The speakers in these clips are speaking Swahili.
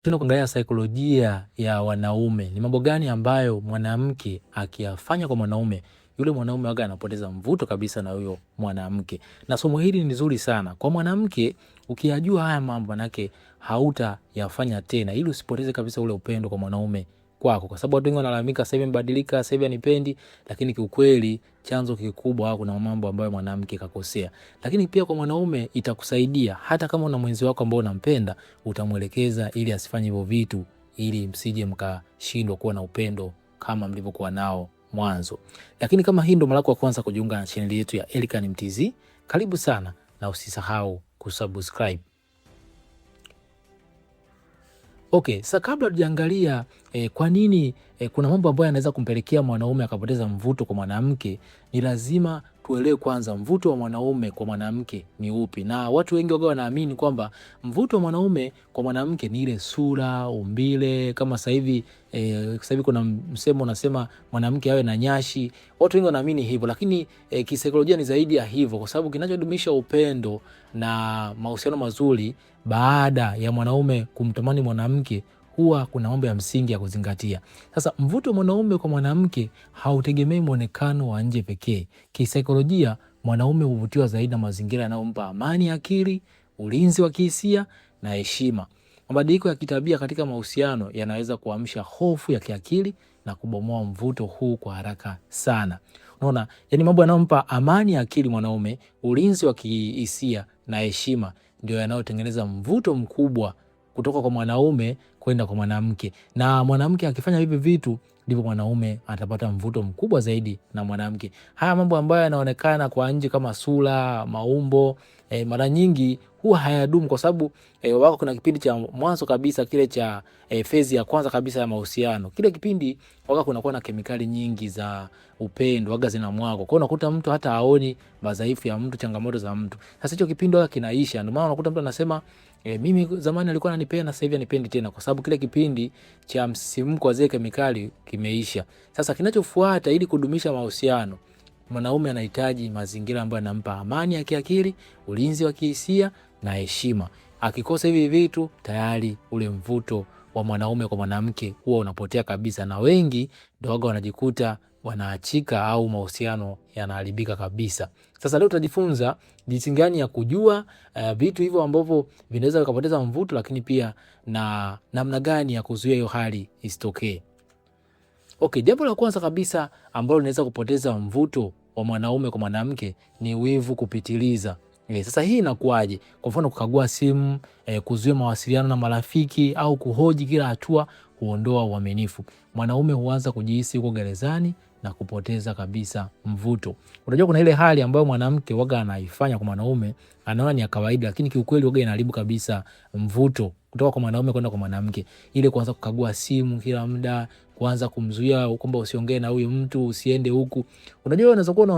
Tuna kuangalia saikolojia ya wanaume. Ni mambo gani ambayo mwanamke akiyafanya kwa mwanaume, yule mwanaume waga anapoteza mvuto kabisa na huyo mwanamke. Na somo hili ni nzuri sana. Kwa mwanamke ukiyajua haya mambo manake hautayafanya tena ili usipoteze kabisa ule upendo kwa mwanaume kwako. Kwa sababu watu wengi wanalalamika sasa hivi mbadilika, sasa hivi anipendi, lakini kiukweli chanzo kikubwa kuna mambo ambayo mwanamke kakosea. Lakini pia kwa mwanaume itakusaidia hata kama una mwenzi wako ambao unampenda, utamuelekeza ili asifanye hivyo vitu ili msije mkashindwa kuwa na upendo kama mlivyokuwa nao mwanzo. Lakini kama hii ndo mara yako ya kwanza kujiunga na channel yetu ya Elikhan Mtz, karibu sana na usisahau kusubscribe. Okay, sasa kabla tujaangalia kwa nini kuna mambo ambayo yanaweza kumpelekea mwanaume akapoteza mvuto kwa mwanamke, ni lazima tuelewe kwanza mvuto wa mwanaume kwa mwanamke ni upi. Na watu wengi waga wanaamini kwamba mvuto wa mwanaume kwa mwanamke ni ile sura, umbile, kama sasa hivi kuna msemo unasema mwanamke awe na nyashi. Watu wengi wanaamini hivyo, lakini kisaikolojia ni zaidi ya hivyo, kwa sababu kinachodumisha upendo na mahusiano mazuri baada ya mwanaume kumtamani mwanamke huwa kuna mambo ya msingi ya kuzingatia. Sasa mvuto wa mwanaume kwa mwanamke hautegemei muonekano wa nje pekee. Kisaikolojia mwanaume huvutiwa zaidi na mazingira yanayompa amani ya akili, ulinzi wa kihisia na heshima. Mabadiliko ya kitabia katika mahusiano yanaweza kuamsha hofu ya kiakili na kubomoa mvuto huu kwa haraka sana. Unaona, yani mambo yanayompa amani ya akili mwanaume, ulinzi wa kihisia na heshima ndio yanayotengeneza mvuto mkubwa kutoka kwa mwanaume kwenda kwa mwanamke. Na mwanamke akifanya hivi vitu ndivyo mwanaume atapata mvuto mkubwa zaidi na mwanamke. Haya mambo ambayo yanaonekana kwa nje kama sura, maumbo, mara nyingi huwa hayadumu, kwa sababu wako kuna kipindi cha mwanzo kabisa kile cha phase ya kwanza kabisa ya mahusiano. Kile kipindi waka kunakuwa na kemikali nyingi za upendo waga zinamwagwa. Kwa hiyo unakuta mtu hata haoni madhaifu ya mtu, changamoto za mtu. Sasa hicho kipindi waka kinaisha. Ndio maana unakuta mtu anasema mimi zamani alikuwa ananipenda, sasa hivi anipendi tena, kwa sababu kile kipindi cha msisimko wa zile kemikali kimeisha. Sasa kinachofuata ili kudumisha mahusiano, mwanaume anahitaji mazingira ambayo yanampa amani ya kiakili, ulinzi wa kihisia na heshima. Akikosa hivi vitu, tayari ule mvuto wa mwanaume kwa mwanamke huwa unapotea kabisa, na wengi ndio waga wanajikuta wanaachika au mahusiano yanaharibika kabisa. Sasa leo tutajifunza jinsi gani ya kujua vitu hivyo ambavyo vinaweza kupoteza mvuto, lakini pia na namna gani ya kuzuia hiyo hali isitokee. Okay, jambo la kwanza kabisa ambalo linaweza kupoteza mvuto wa mwanaume kwa mwanamke ni wivu kupitiliza. Sasa hii inakuaje? Kwa mfano kukagua simu, kuzuia mawasiliano na marafiki au kuhoji kila hatua huondoa uaminifu. Mwanaume huanza kujihisi yuko gerezani na kupoteza kabisa mvuto. Unajua kuna ile hali ambayo mwanamke waga anaifanya kwa mwanaume, anaona ni ya kawaida, lakini kiukweli waga inaharibu kabisa mvuto kutoka kwa mwanaume kwenda kwa mwanamke. Ile kuanza kukagua simu kila muda, kuanza kumzuia kwamba usiongee na huyu mtu, usiende huku. Unajua unaweza kuwa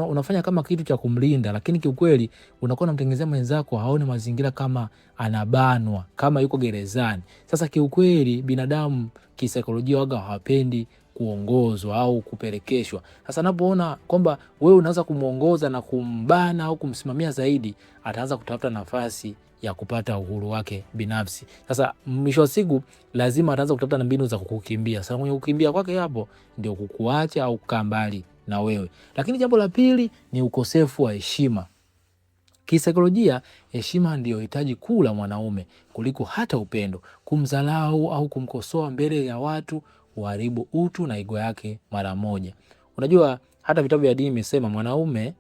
unafanya kama kitu cha kumlinda, lakini kiukweli unakuwa unamtengenezea mwenzako haone mazingira kama anabanwa, kama yuko gerezani. Sasa kiukweli binadamu kisaikolojia waga hawapendi kuongozwa au kupelekeshwa. Sasa anapoona kwamba wewe unaanza kumuongoza na kumbana au kumsimamia zaidi, ataanza kutafuta nafasi ya kupata uhuru wake binafsi. Sasa mwisho wa siku lazima ataanza kutafuta mbinu za kukukimbia. Sasa kwenye kukimbia kwake hapo ndio kukuacha au kukaa mbali na wewe. Lakini jambo la pili ni ukosefu wa heshima. Kisaikolojia, heshima ndio hitaji kuu la mwanaume kuliko hata upendo. Kumdharau au kumkosoa mbele ya watu huharibu utu na ego yake mara moja. Unajua hata vitabu vya dini imesema mwanaume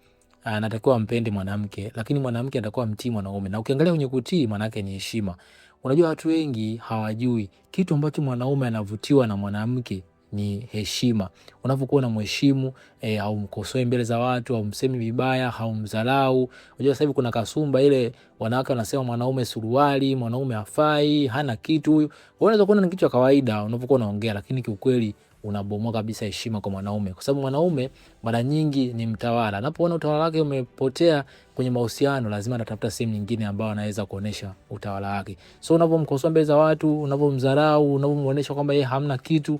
anatakiwa ampende mwanamke, lakini mwanamke anatakiwa mtii mwanaume. Na ukiangalia kwenye kutii maana yake ni heshima. Unajua watu wengi hawajui kitu ambacho mwanaume anavutiwa na mwanamke ni heshima. Unapokuwa na mheshimu au mkosoe mbele za watu au msemi vibaya au mdharau. Unajua sasa hivi kuna kasumba ile wanawake wanasema mwanaume suruali, mwanaume hafai, hana kitu huyu. Unaweza kuona ni kitu cha kawaida unapokuwa unaongea, lakini kiukweli unabomoa kabisa heshima kwa mwanaume, kwa sababu mwanaume mara nyingi ni mtawala. Anapoona utawala wake umepotea kwenye mahusiano, lazima atatafuta sehemu nyingine ambayo anaweza kuonesha utawala wake. So unapomkosoa mbele za watu, unapomdharau, unapomuonesha kwamba yeye hamna kitu,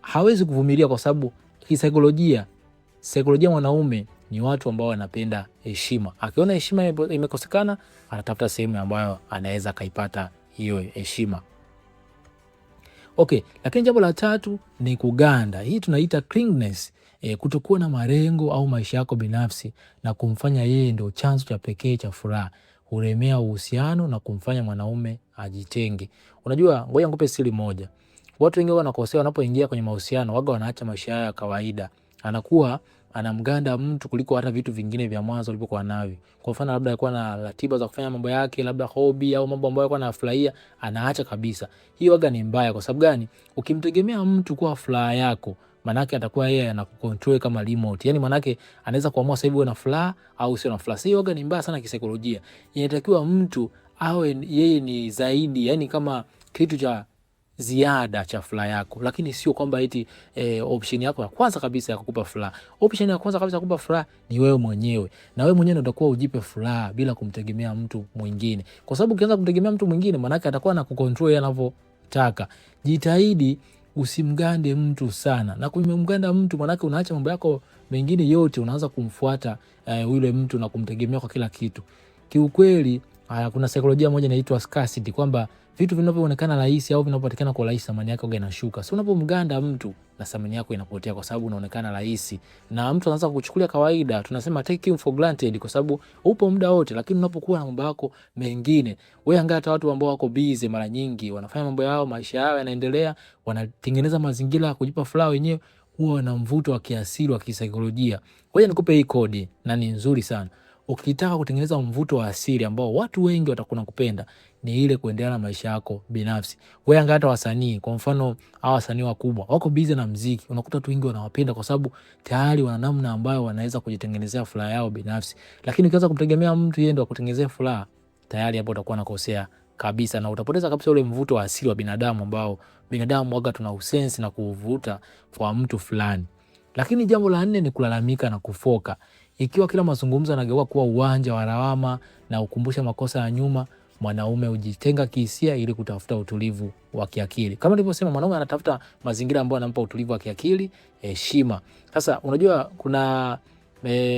hawezi kuvumilia, kwa sababu kisaikolojia, saikolojia mwanaume ni watu ambao wanapenda heshima. Akiona heshima imekosekana, anatafuta sehemu ambayo anaweza kaipata hiyo heshima. Okay, lakini jambo la tatu ni kuganda. Hii tunaita clinginess, kutokuwa na malengo au maisha yako binafsi na kumfanya yeye ndio chanzo cha pekee cha furaha. Huremea uhusiano na kumfanya mwanaume ajitenge. Unajua, ngoja nikupe siri moja. Watu wengi wanakosea wanapoingia kwenye mahusiano, waga wanaacha maisha yao ya kawaida. Anakuwa anamganda mtu kuliko hata vitu vingine vya mwanzo alivyokuwa navyo. Kwa mfano labda alikuwa na ratiba za kufanya mambo yake, labda hobby au mambo ambayo alikuwa anafurahia, anaacha kabisa. Hiyo waga ni mbaya. Kwa sababu gani? Ukimtegemea mtu kwa furaha yako, manake atakuwa yeye anakucontrol kama remote. Yani manake anaweza kuamua sasa hivi uwe na furaha au usio na furaha. Hiyo waga ni mbaya sana kisaikolojia. Inatakiwa mtu awe yeye ni zaidi, yani kama kitu cha ziada cha furaha yako, lakini sio kwamba eti option yako ya kwanza kabisa ya kukupa furaha. Option ya kwanza kabisa ya kukupa furaha ni wewe mwenyewe, na wewe mwenyewe ndio utakuwa ujipe furaha bila kumtegemea mtu mwingine, kwa sababu ukianza kumtegemea mtu mwingine, maana yake atakuwa na kucontrol anavyotaka. Jitahidi usimgande mtu sana, na kumganda mtu maana yake unaacha mambo yako mengine yote, unaanza kumfuata yule mtu na kumtegemea kwa kila kitu. Kiukweli kuna saikolojia moja inaitwa scarcity, kwamba vitu vinavyoonekana rahisi au vinavyopatikana kwa rahisi thamani yake inashuka. So unapomganda mtu na thamani yako inapotea, kwa sababu unaonekana rahisi na mtu anaanza kukuchukulia kawaida. Tunasema take him for granted, kwa sababu upo muda wote. Lakini unapokuwa na mambo yako mengine, wewe angalia hata watu ambao wako busy, mara nyingi wanafanya mambo yao, maisha yao yanaendelea, wanatengeneza mazingira ya kujipa furaha wenyewe, huwa na mvuto wa kiasili wa kisaikolojia. Ngoja nikupe hii kodi na ni nzuri sana. Ukitaka kutengeneza mvuto wa asili ambao watu wengi watakuwa kupenda, ni ile kuendelea na maisha yako binafsi. Wewe angalia hata wasanii, kwa mfano hawa wasanii wakubwa wako busy na muziki, unakuta watu wengi wanawapenda kwa sababu tayari wana namna ambayo wanaweza kujitengenezea furaha yao binafsi. Lakini ukianza kumtegemea mtu yeye ndio akutengenezee furaha, tayari hapo utakuwa unakosea kabisa, na utapoteza kabisa ule mvuto wa asili wa binadamu ambao binadamu waga tuna usensi na kuvuta kwa mtu fulani. Lakini jambo la 4 ni kulalamika na kufoka. Ikiwa kila mazungumzo yanageuka kuwa uwanja wa lawama na ukumbusha makosa ya nyuma, mwanaume hujitenga kihisia ili kutafuta utulivu wa kiakili. Kama nilivyosema, mwanaume anatafuta mazingira ambayo yanampa utulivu wa kiakili, heshima. Sasa unajua kuna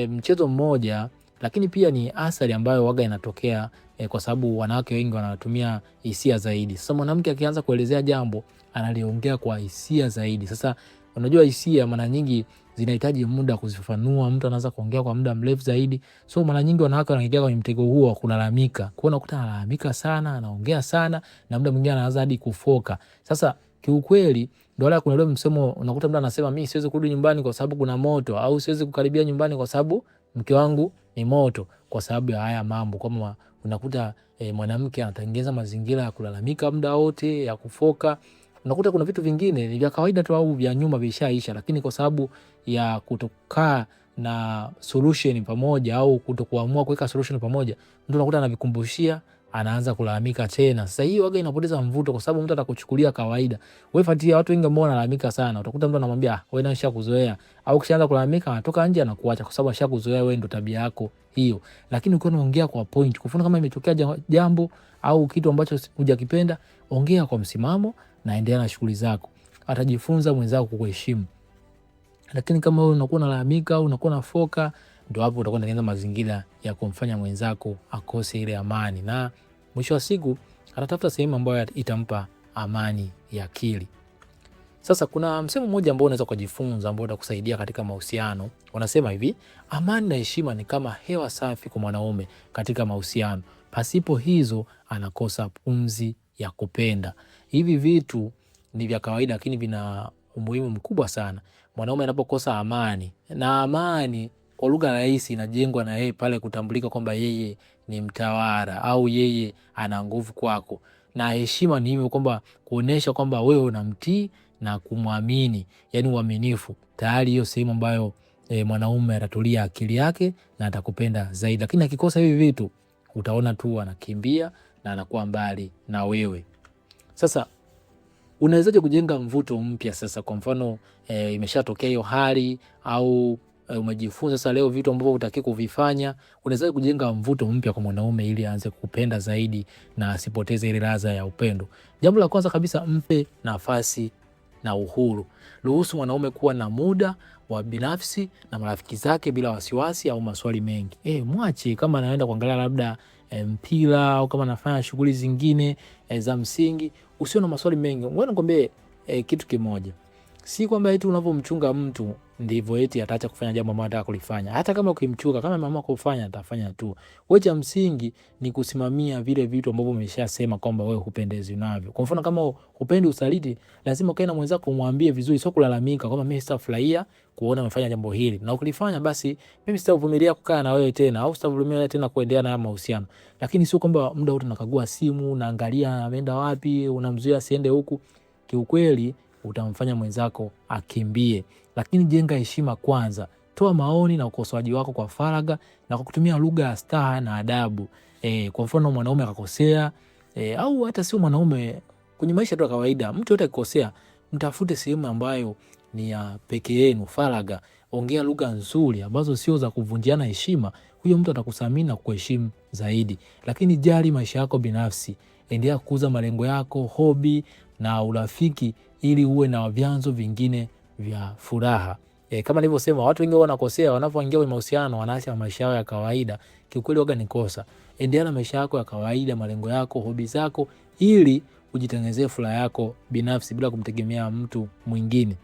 mchezo mmoja, lakini pia ni athari ambayo waga inatokea kwa sababu wanawake wengi wanatumia hisia zaidi. Sasa mwanamke akianza kuelezea jambo, analiongea kwa hisia zaidi. Sasa unajua hisia mara nyingi zinahitaji muda kuzifafanua, mtu anaanza kuongea kwa muda mrefu zaidi. So mara nyingi wanawake wanaingia kwenye mtego huo wa kulalamika. Kwa hiyo unakuta analalamika sana, anaongea sana, na muda mwingine anaanza hadi kufoka. Sasa kiukweli ndio wala kuna ile msemo, unakuta mtu anasema mimi siwezi kurudi nyumbani kwa sababu kuna moto, au siwezi kukaribia nyumbani kwa sababu mke wangu ni moto, kwa sababu ya haya mambo. Kama unakuta mwanamke anatengeneza mazingira ya kulalamika muda wote, ya kufoka. Unakuta kuna vitu vingine ni vya kawaida tu au vya nyuma vishaisha, lakini kwa sababu ya kutokaa na solution pamoja au kutokuamua kuweka solution pamoja, mtu unakuta anavikumbushia, anaanza kulalamika tena. Sasa hii waga inapoteza mvuto, kwa sababu mtu atakuchukulia kawaida. Wewe fuatia watu wengi ambao wanalalamika sana, utakuta mtu anamwambia wewe na nishakuzoea, au kishaanza kulalamika anatoka nje anakuacha, kwa sababu ashakuzoea wewe, ndo tabia yako hiyo. Lakini ukiwa unaongea kwa point, kwa mfano kama imetokea jambo au kitu ambacho hujakipenda, ongea kwa msimamo na endelea na shughuli zako, atajifunza mwenzako kukuheshimu. Lakini kama wewe unakuwa unalalamika au unakuwa unafoka, ndio hapo utakuwa unatengeneza mazingira ya kumfanya mwenzako akose ile amani, na mwisho wa siku atatafuta sehemu ambayo itampa amani ya akili. Sasa kuna msemo mmoja ambao unaweza kujifunza ambao utakusaidia katika mahusiano. Wanasema hivi: amani na heshima ni kama hewa safi kwa mwanaume katika mahusiano. Pasipo hizo anakosa pumzi ya kupenda. Hivi vitu ni vya kawaida, lakini vina umuhimu mkubwa sana. Mwanaume anapokosa amani, na amani kwa lugha rahisi inajengwa na yeye pale kutambulika kwamba yeye ni mtawala au yeye ana nguvu kwako. Na heshima ni hivyo, kwamba kuonesha kwamba wewe unamtii na kumwamini, yani uaminifu. Tayari hiyo sehemu ambayo mwanaume atatulia akili yake na atakupenda zaidi. Lakini akikosa hivi vitu, utaona tu anakimbia na anakuwa mbali na wewe. Sasa unawezaje kujenga mvuto mpya? Sasa kwa mfano imeshatokea hiyo hali, au umejifunza sasa leo vitu ambavyo utaki kuvifanya, unawezaje kujenga mvuto mpya kwa mwanaume ili aanze kukupenda zaidi na asipoteze ile ladha ya upendo? Jambo la kwanza kabisa, mpe nafasi na uhuru. Ruhusu mwanaume kuwa na muda wa binafsi na marafiki zake bila wasiwasi au maswali mengi. Mwache kama anaenda kuangalia labda mpira, au kama anafanya shughuli zingine za msingi, usio na maswali mengi. Ngoja nikwambie, kitu kimoja. Si kwamba eti unavomchunga mtu ndivyo eti ataacha kufanya jambo ambalo anataka kulifanya. Hata kama ukimchunga, kama ameamua kufanya atafanya tu. Wewe cha msingi ni kusimamia vile vitu ambavyo umeshasema kwamba wewe hupendezi navyo. Kwa mfano kama hupendi usaliti, lazima ukae na mwenzako umwambie vizuri, sio kulalamika kwamba mimi sitafurahia kuona umefanya jambo hili. Na ukilifanya basi mimi sitavumilia kukaa na wewe tena au sitavumilia tena kuendelea na mahusiano. Lakini sio kwamba muda wote unakagua simu, unaangalia ameenda wapi, unamzuia asiende huku. Kiukweli utamfanya mwenzako akimbie. Lakini jenga heshima kwanza. Toa maoni na ukosoaji wako kwa faragha na kwa kutumia lugha ya staha na adabu. Kwa mfano mwanaume akakosea, au hata sio mwanaume, kwenye maisha tu ya kawaida, mtu yote akikosea, mtafute sehemu ambayo ni ya peke yenu, faragha. Ongea lugha nzuri ambazo sio za kuvunjiana heshima. Huyo mtu atakusamini na kuheshimu zaidi. Lakini jali maisha yako binafsi. Endelea kukuza malengo yako, hobi na urafiki ili uwe na vyanzo vingine vya furaha. Kama nilivyosema, watu wengi wanakosea wanapoingia kwenye mahusiano, wanaacha maisha yao ya kawaida. Kiukweli waga ni kosa. Endelea na maisha yako ya kawaida, malengo yako, hobi zako ili ujitengenezee furaha yako binafsi bila kumtegemea mtu mwingine.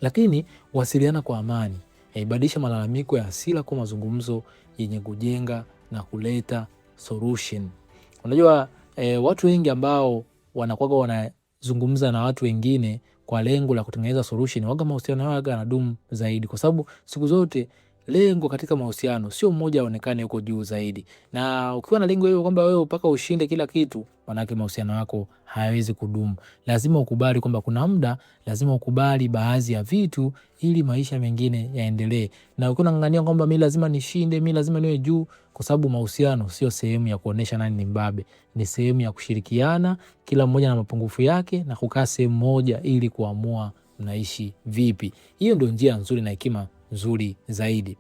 Lakini wasiliana kwa amani. Badilisha malalamiko ya hasira kwa mazungumzo yenye kujenga na kuleta solution. Unajua watu wengi ambao wanakuwa wanazungumza na watu wengine kwa lengo la kutengeneza solution, waga mahusiano yao yanadumu zaidi, kwa sababu siku zote lengo katika mahusiano sio mmoja aonekane yuko juu zaidi. Na ukiwa na lengo hilo kwamba wewe mpaka ushinde kila kitu, manake mahusiano yako hayawezi kudumu. Lazima ukubali kwamba kuna muda lazima ukubali baadhi ya vitu ili maisha mengine yaendelee. Na ukiwa unang'ang'ania kwamba mimi lazima nishinde, mimi lazima niwe juu, kwa sababu mahusiano sio sehemu ya kuonesha nani ni mbabe. Ni sehemu ya kushirikiana, kila mmoja na mapungufu yake, na kukaa sehemu moja ili kuamua mnaishi vipi. Hiyo ndio njia nzuri na hekima nzuri zaidi.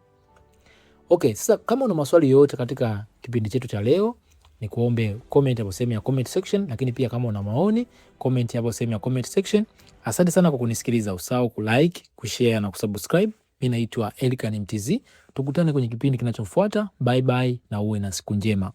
Okay, sasa kama una maswali yoyote katika kipindi chetu cha leo, ni kuombe comment hapo sehemu ya comment section, lakini pia kama una maoni, comment hapo sehemu ya comment section. Asante sana kwa kunisikiliza. Usahau kulike, kushare na kusubscribe. Mimi naitwa Elikhan Mtz. Tukutane kwenye kipindi kinachofuata. Bye bye na uwe na siku njema.